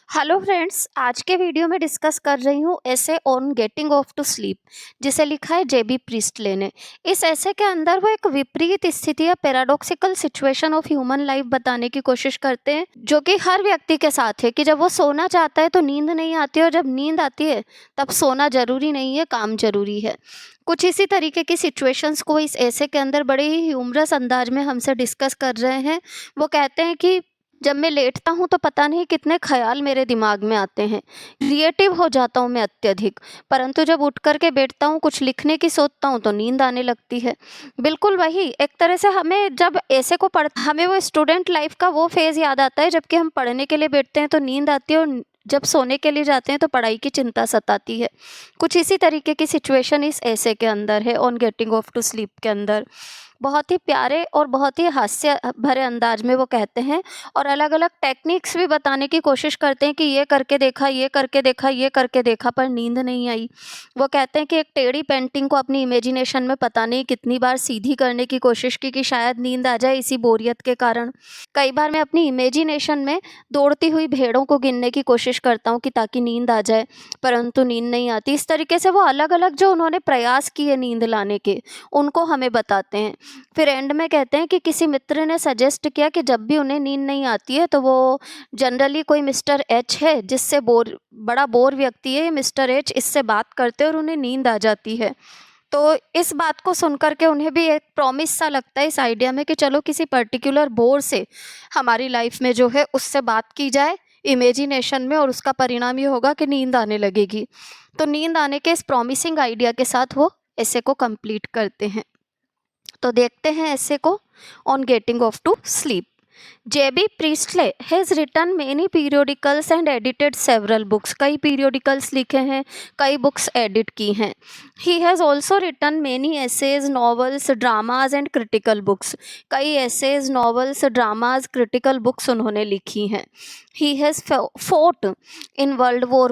Hello friends, आज के video में डिस्कस कर रही हूँ essay on getting off to sleep, जिसे लिखा है जेबी प्रीस्टले ने। इस एसे के अंदर वो एक विपरीत स्थिति या paradoxical situation of human life बताने की कोशिश करते हैं, जो कि हर व्यक्ति के साथ है कि जब वो सोना चाहता है तो नींद नहीं आती, और जब नींद आती है तब सोना जरूरी नहीं है, काम जरूरी है। कुछ इसी तरीके की सिचुएशंस को इस एसे के अंदर बड़े ही ह्यूमरस अंदाज में हमसे डिस्कस कर रहे हैं। वो कहते हैं कि जब मैं लेटता हूँ तो पता नहीं कितने ख्याल मेरे दिमाग में आते हैं, क्रिएटिव हो जाता हूँ मैं अत्यधिक, परंतु जब उठ कर के बैठता हूँ कुछ लिखने की सोचता हूँ तो नींद आने लगती है। बिल्कुल वही एक तरह से हमें जब ऐसे को पढ़ हमें वो स्टूडेंट लाइफ का वो फेज़ याद आता है, जबकि हम पढ़ने के लिए बैठते हैं तो नींद आती है, और जब सोने के लिए जाते हैं तो पढ़ाई की चिंता सताती है। कुछ इसी तरीके की सिचुएशन इस ऐसे के अंदर है, on getting off to sleep के अंदर। बहुत ही प्यारे और बहुत ही हास्य भरे अंदाज में वो कहते हैं, और अलग अलग टेक्निक्स भी बताने की कोशिश करते हैं कि ये करके देखा, ये करके देखा, ये करके देखा, पर नींद नहीं आई। वो कहते हैं कि एक टेढ़ी पेंटिंग को अपनी इमेजिनेशन में पता नहीं कितनी बार सीधी करने की कोशिश की कि शायद नींद आ जाए इसी बोरियत के कारण। कई बार मैं अपनी इमेजिनेशन में दौड़ती हुई भेड़ों को गिनने की कोशिश करता हूँ कि ताकि नींद आ जाए, परंतु नींद नहीं आती। इस तरीके से वो अलग अलग जो उन्होंने प्रयास किए नींद लाने के, उनको हमें बताते हैं। फिर एंड में कहते हैं कि किसी मित्र ने सजेस्ट किया कि जब भी उन्हें नींद नहीं आती है तो वो जनरली कोई मिस्टर एच है, जिससे बड़ा बोर व्यक्ति है मिस्टर एच, इससे बात करते हैं और उन्हें नींद आ जाती है। तो इस बात को सुनकर के उन्हें भी एक प्रॉमिस सा लगता है इस आइडिया में कि चलो किसी पर्टिकुलर बोर से हमारी लाइफ में जो है उससे बात की जाए इमेजिनेशन में, और उसका परिणाम ये होगा कि नींद आने लगेगी। तो नींद आने के इस प्रॉमिसिंग आइडिया के साथ वो ऐसे को कंप्लीट करते हैं। तो देखते हैं ऐसे essay, on getting off to sleep. JB Priestley has written many periodicals and edited several books. कई पीरियोडिकल्स लिखे हैं, कई बुक्स एडिट की हैं। He has also written many essays, novels, dramas and critical books. कई essays, novels, dramas, critical books उन्होंने लिखी हैं। He has fought in world war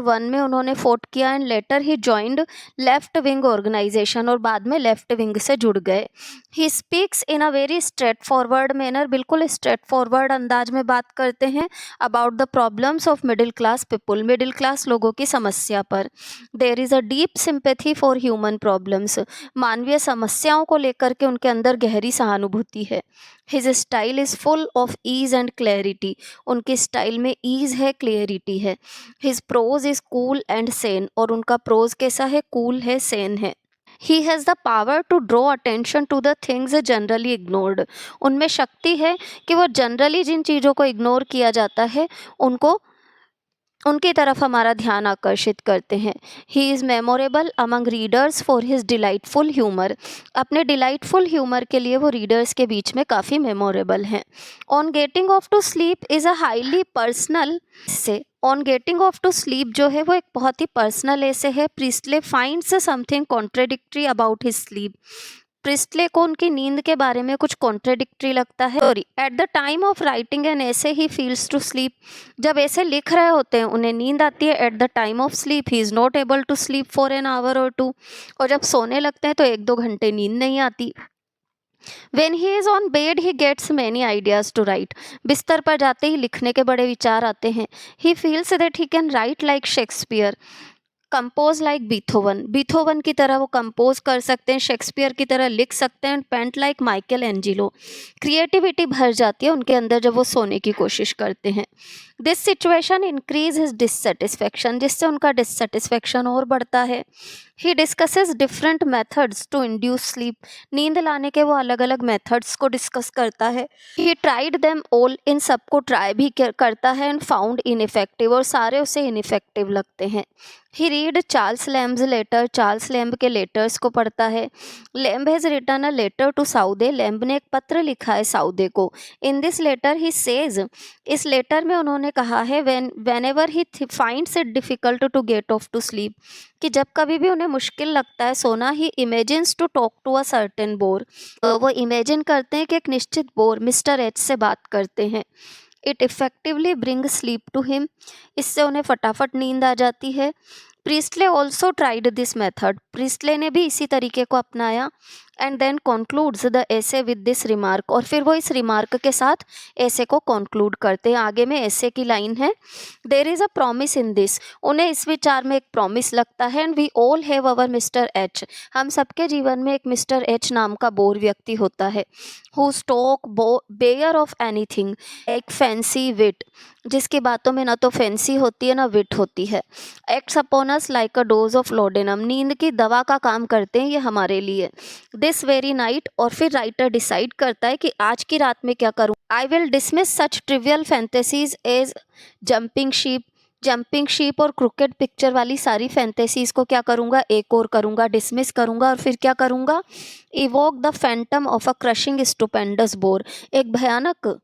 one में उन्होंने फोर्ट किया, and later he joined left wing organization, और बाद में लेफ्ट विंग से जुड़ गए। He speaks in a very straight forward manner, बिल्कुल स्ट्रेट फॉरवर्ड अंदाज में बात करते हैं about the problems of middle class people, middle class लोगों की समस्या पर। There is a deep sympathy for human problems, मानवीय समस्याओं को लेकर के उनके अंदर गहरी सहानुभूति है। His style is full of ease and clarity, उनकी स्टाइल में ईज है, क्लियरिटी है। His prose is cool and sane, और उनका प्रोज कैसा है, कूल है, सेन है। He has the power to draw attention to the things generally ignored, उनमें शक्ति है कि वो जनरली जिन चीज़ों को इग्नोर किया जाता है उनको उनकी तरफ हमारा ध्यान आकर्षित करते हैं। He is memorable among readers for his delightful humour, अपने डिलाइटफुल ह्यूमर के लिए वो रीडर्स के बीच में काफ़ी मेमोरेबल हैं। On getting off to sleep is a highly personal essay, on getting off to sleep जो है वो एक बहुत ही पर्सनल ऐसे है। Priestley finds something contradictory about his sleep, Priestley को उनकी नींद के बारे में कुछ कॉन्ट्रेडिक्टरी लगता है। Sorry, eight the time of writing an ऐसे ही फील्स टू स्लीप, जब ऐसे लिख रहे होते हैं उन्हें नींद आती है। At the time of sleep he is not able to sleep for an hour और टू, और जब सोने लगते हैं तो 1-2 घंटे नींद नहीं आती। When he is on bed he gets many ideas to write, बिस्तर पर जाते ही लिखने के बड़े विचार आते हैं। ही feels that he can right like Shakespeare, compose like Beethoven, Beethoven की तरह वो कंपोज कर सकते हैं, शेक्सपियर की तरह लिख सकते हैं। Paint like Michelangelo, creativity भर जाती है उनके अंदर जब वो सोने की कोशिश करते हैं। This situation increase his dissatisfaction, जिससे उनका डिससेटिस्फैक्शन और बढ़ता है। He discusses different methods to induce sleep, नींद लाने के वो अलग अलग मेथड्स को डिस्कस करता है। ही ट्राइड देम ऑल, इन सबको ट्राई भी करता है, एंड फाउंड इनइफेक्टिव, और सारे उसे इनइफेक्टिव लगते हैं। He read Charles Lamb's letter, Charles Lamb के लेटर्स को पढ़ता है। Lamb has written a letter to Southey, Lamb ने एक पत्र लिखा है साउदे को। In this letter he says, इस लेटर में उन्होंने कहा है whenever he finds it difficult to get off to sleep, कि जब कभी भी उन्हें मुश्किल लगता है सोना, he imagines to talk to a certain bore, वो इमेजिन करते हैं कि एक निश्चित बोर मिस्टर एच से बात करते हैं। It effectively bring sleep to him, इससे उन्हें फटाफट नींद आ जाती है। Priestley also tried this method, Priestley ने भी इसी तरीके को अपनाया। And then concludes the essay with this remark, और फिर वो इस रिमार्क के साथ एसे को कंक्लूड करते हैं। आगे में एसे की लाइन है, there is a promise in this, उन्हें इस विचार में एक प्रॉमिस लगता है, and we all have our Mister H, हम सबके जीवन में एक मिस्टर एच नाम का बोर व्यक्ति होता है, who stark bare of anything, एक फैंसी विट, जिसकी बातों में ना तो फैंसी होती है ना विट होती है, acts upon us like a dose of laudanum, नींद की दवा का काम करते हैं ये हमारे लिए, दिस वेरी नाइट, और फिर राइटर डिसाइड करता है कि आज की रात में क्या करूँ, I will dismiss such trivial fantasies as jumping sheep और क्रिकेट पिक्चर वाली सारी फैंटेसीज को क्या करूँगा, एक और करूँगा, डिसमिस करूँगा, और फिर क्या करूँगा, evoke the Phantom of a crushing stupendous bore, एक भयानक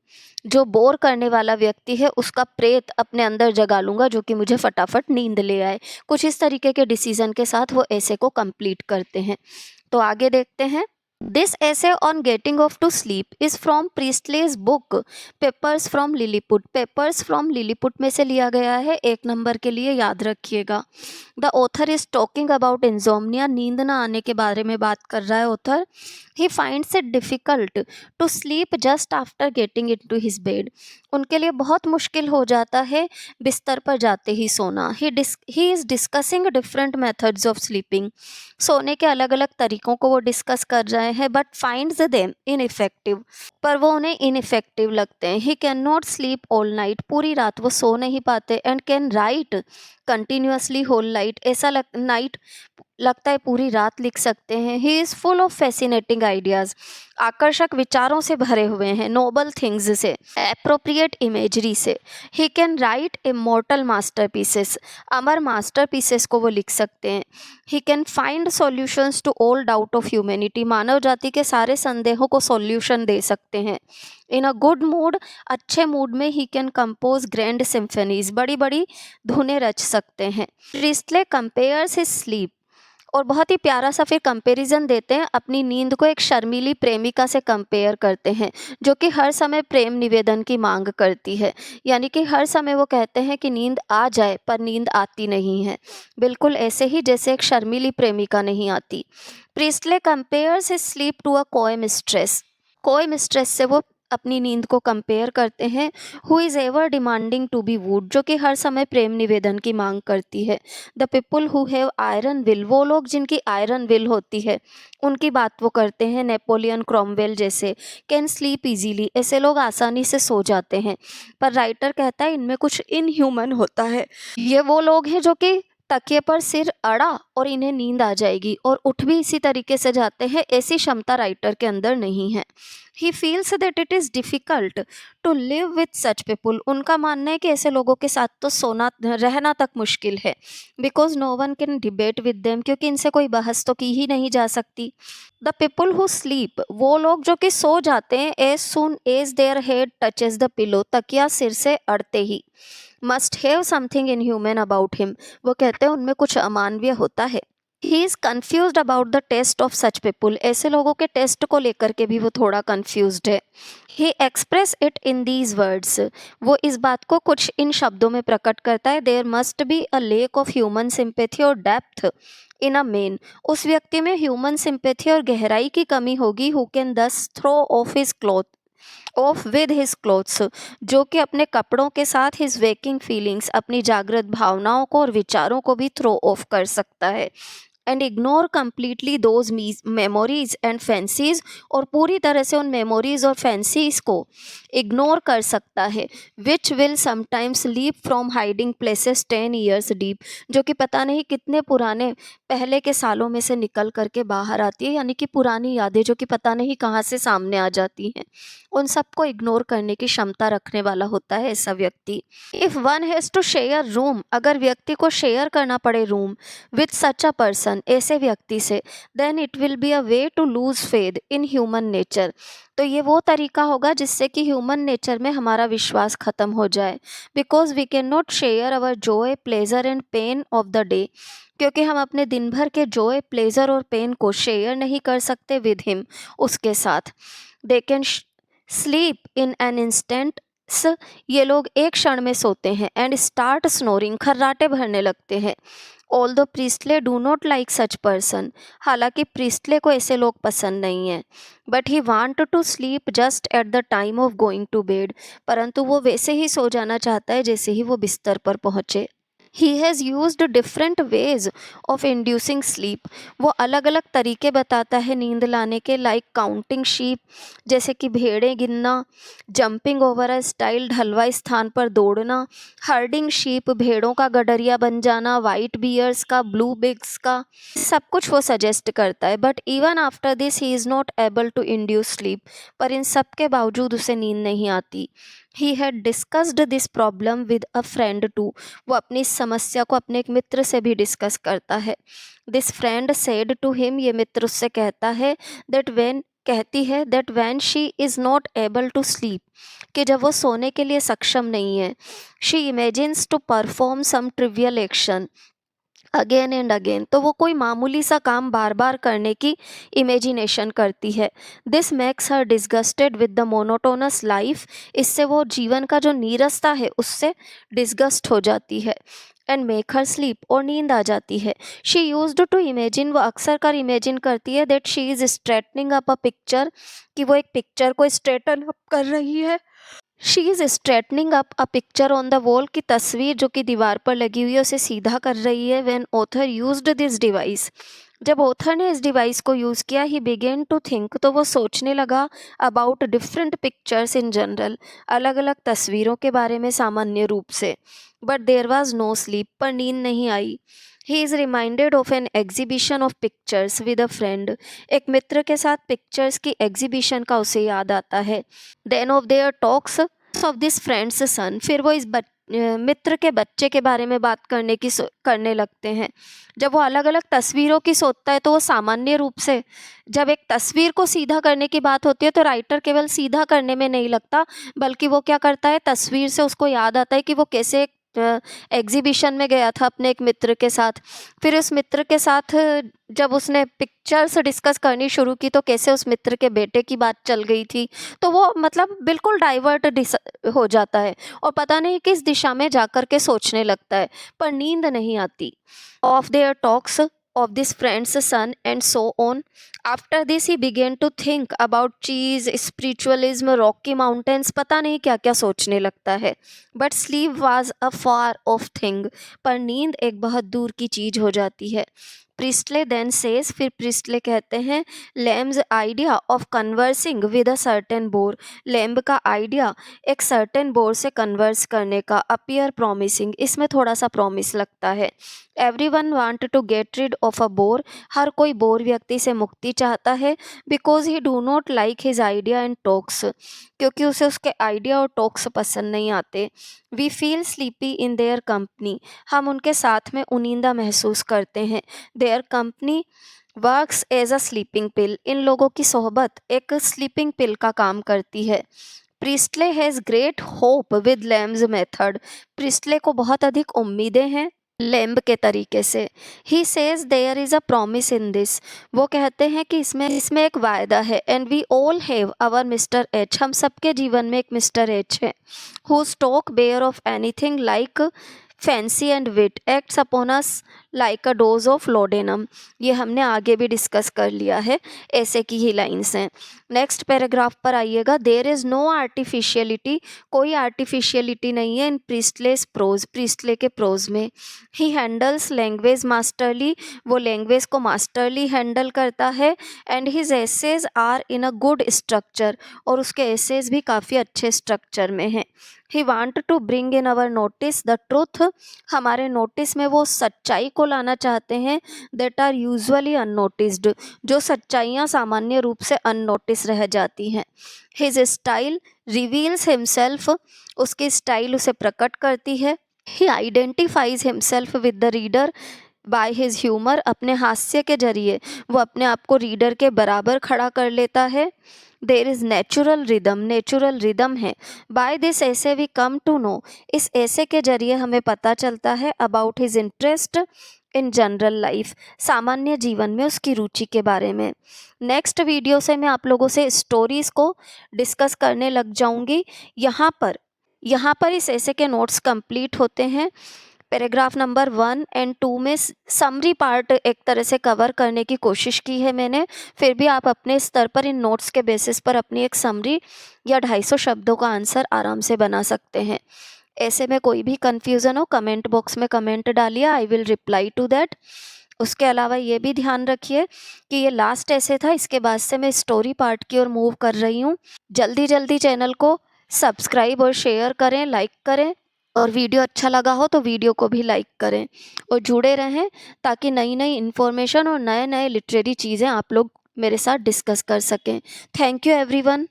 जो बोर करने वाला व्यक्ति है उसका प्रेत अपने अंदर जगा लूँगा जो कि मुझे फटाफट नींद ले आए। कुछ इस तरीके के डिसीजन के साथ वो ऐसे को कंप्लीट करते हैं। तो आगे देखते हैं। This essay on getting off to sleep is from Priestley's book papers from Lilliput. Papers from Lilliput में से लिया गया है, 1 नंबर के लिए याद रखिएगा। The author is talking about insomnia, नींद ना आने के बारे में बात कर रहा है author. He finds it difficult to sleep just after getting into his bed, उनके लिए बहुत मुश्किल हो जाता है बिस्तर पर जाते ही सोना। He is discussing different methods of sleeping, सोने के अलग अलग तरीक़ों को वो डिस्कस कर रहे हैं, बट फाइंड्स देम इनइफेक्टिव, पर वो उन्हें इनइफेक्टिव लगते हैं। He can not sleep all night, पूरी रात वो सो नहीं पाते, and can write continuously whole night, ऐसा नाइट लगता है पूरी रात लिख सकते हैं। He is full of fascinating ideas, आकर्षक विचारों से भरे हुए हैं, नोबल थिंग्स से, एप्रोप्रिएट इमेजरी से। He can write immortal masterpieces, अमर मास्टरपीसेस को वो लिख सकते हैं। He can find solutions to all doubt of humanity, मानव जाति के सारे संदेहों को सॉल्यूशन दे सकते हैं। इन अ गुड मूड, अच्छे मूड में he can compose grand symphonies, बड़ी बड़ी धुनें रच सकते हैं। प्रीस्टले कंपेयर्स हिज स्लीप, और बहुत ही प्यारा सा फिर कंपैरिजन देते हैं, अपनी नींद को एक शर्मीली प्रेमिका से कंपेयर करते हैं जो कि हर समय प्रेम निवेदन की मांग करती है। यानी कि हर समय वो कहते हैं कि नींद आ जाए पर नींद आती नहीं है, बिल्कुल ऐसे ही जैसे एक शर्मीली प्रेमिका नहीं आती। Priestley compares his sleep to a coy mistress, कोई मिस्ट्रेस से वो अपनी नींद को कंपेयर करते हैं। Who is ever demanding to be wooed, जो कि हर समय प्रेम निवेदन की मांग करती है। The people who have iron will, वो लोग जिनकी आयरन विल होती है उनकी बात वो करते हैं। नेपोलियन क्रोमवेल जैसे। कैन स्लीप इजीली, ऐसे लोग आसानी से सो जाते हैं, पर राइटर कहता है इनमें कुछ इनह्यूमन होता है। ये वो लोग हैं जो कि तकिए पर सिर अड़ा और इन्हें नींद आ जाएगी और उठ भी इसी तरीके से जाते हैं, ऐसी क्षमता राइटर के अंदर नहीं है। He feels that it is difficult to live with such people, उनका मानना है कि ऐसे लोगों के साथ तो सोना रहना तक मुश्किल है। Because no one can debate with them, क्योंकि इनसे कोई बहस तो की ही नहीं जा सकती। द पीपल हु स्लीप, वो लोग जो कि सो जाते हैं as soon as their head touches the pillow, तकिया सिर से अड़ते ही। Must have something inhuman about him, वो कहते हैं उनमें कुछ अमानवीय होता है। He is confused about the taste of such people, ऐसे लोगों के टेस्ट को लेकर के भी वो थोड़ा कन्फ्यूज्ड है। He express it in these words, वो इस बात को कुछ इन शब्दों में प्रकट करता है। There must be a lack of human sympathy और डेप्थ इन अ मैन, उस व्यक्ति में ह्यूमन सिंपैथी और गहराई की कमी होगी। Who can thus throw off his cloth off with his clothes, जो कि अपने कपड़ों के साथ हिज वेकिंग फीलिंग्स, अपनी जागृत भावनाओं को और विचारों को भी थ्रो ऑफ कर सकता है। And ignore completely those memories and fancies, और पूरी तरह से उन मेमोरीज और फैंसीज को इग्नोर कर सकता है। Which will sometimes leap from hiding places 10 years deep, जो कि पता नहीं कितने पुराने पहले के सालों में से निकल करके बाहर आती है, यानी कि पुरानी यादें जो कि पता नहीं कहाँ से सामने आ जाती हैं, उन सबको इग्नोर करने की क्षमता रखने वाला होता है ऐसा व्यक्ति। If one has to share room, अगर व्यक्ति को शेयर करना पड़े room with such a person, ऐसे व्यक्ति से, then it will be a way to lose faith in human nature, तो ये वो तरीका होगा जिससे कि ह्यूमन नेचर में हमारा विश्वास खत्म हो जाए। Because we can not share our joy pleasure and pain of the day, क्योंकि हम अपने दिन भर के जॉय प्लेजर और पेन को शेयर नहीं कर सकते विद हिम, उसके साथ। They can sleep in an instant ये लोग एक क्षण में सोते हैं एंड स्टार्ट स्नोरिंग, खर्राटे भरने लगते हैं। Although Priestley do not like such person, हालांकि प्रीस्टले को ऐसे लोग पसंद नहीं हैं। But he want to sleep just at the time of going to bed, परंतु वो वैसे ही सो जाना चाहता है जैसे ही वो बिस्तर पर पहुंचे। He has used different ways of inducing sleep, वो अलग अलग तरीके बताता है नींद लाने के, लाइक काउंटिंग शीप, जैसे कि भेड़ें गिनना, जंपिंग ओवर अ स्टाइल, ढलवाई स्थान पर दौड़ना, हर्डिंग शीप, भेड़ों का गडरिया बन जाना, वाइट बियर्स का, ब्लू बिग्स का, सब कुछ वो सजेस्ट करता है। But even after this he is not able to induce sleep, पर इन सब के बावजूद उसे नींद नहीं आती। He had discussed this problem with a friend too, वो अपनी इस समस्या को अपने एक मित्र से भी डिस्कस करता है। This friend said to him, ये मित्र उससे कहता है that when she is not able to sleep, कि जब वो सोने के लिए सक्षम नहीं है, she imagines to perform some trivial action again and again, तो वो कोई मामूली सा काम बार बार करने की इमेजिनेशन करती है। This makes her disgusted with the monotonous life, इससे वो जीवन का जो नीरसता है उससे डिस्गस्ट हो जाती है। एंड मेक हर स्लीप, और नींद आ जाती है। शी यूज्ड टू इमेजिन, वो अक्सर कर इमेजिन करती है that she is straightening up a picture, कि वो एक पिक्चर को स्ट्रेटन अप कर रही है। She is straightening up a picture on the wall, की तस्वीर जो कि दीवार पर लगी हुई है उसे सीधा कर रही है। When author used this device, जब ऑथर ने इस डिवाइस को यूज़ किया, ही बिगेन टू थिंक, तो वो सोचने लगा about different pictures in general, अलग अलग तस्वीरों के बारे में सामान्य रूप से। But there was no sleep, पर नींद नहीं आई। He is reminded of an exhibition of pictures with a friend, एक मित्र के साथ पिक्चर्स की एग्जीबिशन का उसे याद आता है। Then of their talks of this friend's son, फिर वो इस मित्र के बच्चे के बारे में बात करने लगते हैं। जब वो अलग अलग तस्वीरों की सोचता है तो वो सामान्य रूप से, जब एक तस्वीर को सीधा करने की बात होती है तो राइटर केवल सीधा करने में नहीं लगता, बल्कि वो क्या करता है, तस्वीर से उसको याद आता है कि वो कैसे एक एग्जीबिशन में गया था अपने एक मित्र के साथ। फिर उस मित्र के साथ जब उसने पिक्चर्स डिस्कस करनी शुरू की तो कैसे उस मित्र के बेटे की बात चल गई थी। तो वो मतलब बिल्कुल डाइवर्ट हो जाता है और पता नहीं किस दिशा में जाकर के सोचने लगता है, पर नींद नहीं आती। Of their talks of this friend's son and so on. After this he began to think about cheese, spiritualism, rocky mountains, पता नहीं क्या क्या सोचने लगता है। But sleep was a far off thing, पर नींद एक बहुत दूर की चीज हो जाती है। प्रिस्टले देन सेज, फिर प्रिस्टले कहते हैं, Lamb's idea of conversing with a certain bore, Lamb का आइडिया एक सर्टेन बोर से कन्वर्स करने का, अपीयर प्रॉमिसिंग, इसमें थोड़ा सा प्रॉमिस लगता है। Everyone want to get rid of a bore, हर कोई बोर व्यक्ति से मुक्ति चाहता है। Because he do not like his idea and talks, क्योंकि उसे उसके आइडिया और टॉक्स पसंद नहीं आते। We feel sleepy in their company, हम उनके साथ में उनींदा महसूस करते हैं। Their company works as a sleeping pill, इन लोगों की सोहबत एक स्लीपिंग पिल का काम करती है। Priestley has great hope with Lamb's method, Priestley को बहुत अधिक उम्मीदें हैं लैम्ब के तरीके से। He says there is a promise in this, वो कहते हैं कि इसमें एक वायदा है। And we all have our Mr H, हम सबके जीवन में एक मिस्टर एच है। Who talk bare of anything like fancy and wit, acts upon us like a dose of laudanum, ये हमने आगे भी डिस्कस कर लिया है, ऐसे की ही लाइन्स हैं। नेक्स्ट पैराग्राफ पर आइएगा। देयर इज़ नो आर्टिफिशियलिटी, कोई आर्टिफिशियलिटी नहीं है इन प्रिस्टलेस प्रोज, प्रिस्टले के प्रोज में। ही हैंडल्स लैंग्वेज मास्टरली, वो लैंग्वेज को मास्टरली हैंडल करता है। And his essays are in a good structure, और उसके एसेज भी काफ़ी अच्छे स्ट्रक्चर में हैं। He want to bring in our notice the truth, हमारे नोटिस में वो सच्चाई को लाना चाहते हैं, दैट आर यूजुअली अननोटिस्ड, जो सच्चाइयाँ सामान्य रूप से अननोटिस रह जाती हैं। हिज स्टाइल रिवील्स हिमसेल्फ, उसकी स्टाइल उसे प्रकट करती है। He identifies himself with the reader by his humour, अपने हास्य के जरिए वो अपने आप को रीडर के बराबर खड़ा कर लेता है। There is natural rhythm, natural rhythm है। बाय दिस ऐसे वी कम टू नो, इस ऐसे के जरिए हमें पता चलता है about his interest in general life, सामान्य जीवन में उसकी रुचि के बारे में। नेक्स्ट वीडियो से मैं आप लोगों से स्टोरीज़ को डिस्कस करने लग जाऊंगी। यहाँ पर यहाँ पर इस ऐसे के नोट्स कंप्लीट होते हैं। पैराग्राफ नंबर 1 एंड 2 में समरी पार्ट एक तरह से कवर करने की कोशिश की है मैंने। फिर भी आप अपने स्तर पर इन नोट्स के बेसिस पर अपनी एक समरी या 250 शब्दों का आंसर आराम से बना सकते हैं। ऐसे में कोई भी कन्फ्यूज़न हो कमेंट बॉक्स में कमेंट डालिए, I will reply to that. उसके अलावा ये भी ध्यान रखिए कि ये लास्ट ऐसे था, इसके बाद से मैं स्टोरी पार्ट की ओर मूव कर रही हूँ। जल्दी जल्दी चैनल को सब्सक्राइब और शेयर करें, लाइक करें, और वीडियो अच्छा लगा हो तो वीडियो को भी लाइक करें और जुड़े रहें ताकि नई नई इन्फॉर्मेशन और नए नए लिटरेरी चीज़ें आप लोग मेरे साथ डिस्कस कर सकें। Thank you everyone.